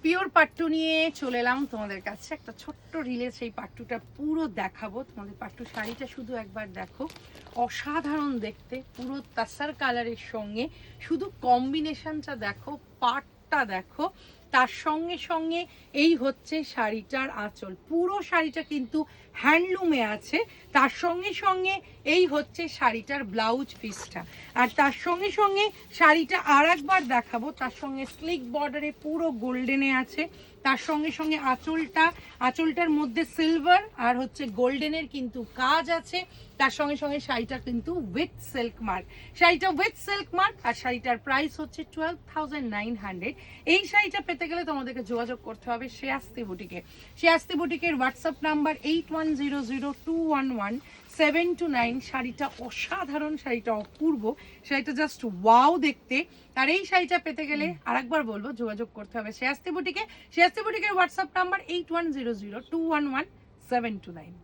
Pure pattu নিয়ে চলে এলাম তোমাদের কাছে একটা ছোট্ট রিলে। সেই পাট্টুটা পুরো দেখাবো তোমাদের। পাট্টু শাড়িটা শুধু একবার দেখো, অসাধারণ দেখতে, পুরো তাসার কালারের সঙ্গে। শুধু কম্বিনেশনটা দেখো, পাটটা দেখো, তার সঙ্গে সঙ্গে এই হচ্ছে শাড়িটার আঁচল। পুরো শাড়িটা কিন্তু হ্যান্ডলুমে আছে। তার সঙ্গে সঙ্গে এই হচ্ছে শাড়িটার ব্লাউজ পিসটা। আর তার সঙ্গে সঙ্গে শাড়িটা আর একবার দেখাবো, তার সঙ্গে স্লিক বর্ডারে পুরো গোল্ডেনে আছে। তার সঙ্গে সঙ্গে আঁচলটার মধ্যে সিলভার আর হচ্ছে গোল্ডেনের কিন্তু কাজ আছে। তার সঙ্গে সঙ্গে শাড়িটা কিন্তু উইথ সিল্ক মার্ক। শাড়িটা উইথ সিল্ক মার্ক। আর শাড়িটার প্রাইস হচ্ছে 12,900। এই শাড়িটা পেতে গেলে তোমাদেরকে যোগাযোগ করতে হবে শ্রেয়াস্তি বুটিকে। শ্রেয়াস্তি বুটিকের হোয়াটসঅ্যাপ নাম্বার 8100211729। শাড়িটা অসাধারণ, শাড়িটা অপূর্ব, শাড়িটা জাস্ট ওয়াও দেখতে। আর এই শাড়িটা পেতে গেলে আরেকবার বলবো যোগাযোগ করতে হবে শ্রেয়াস্তি বুটিকে। শ্রেয়াস্তি বুটিকের হোয়াটসঅ্যাপ নাম্বার 8100211729।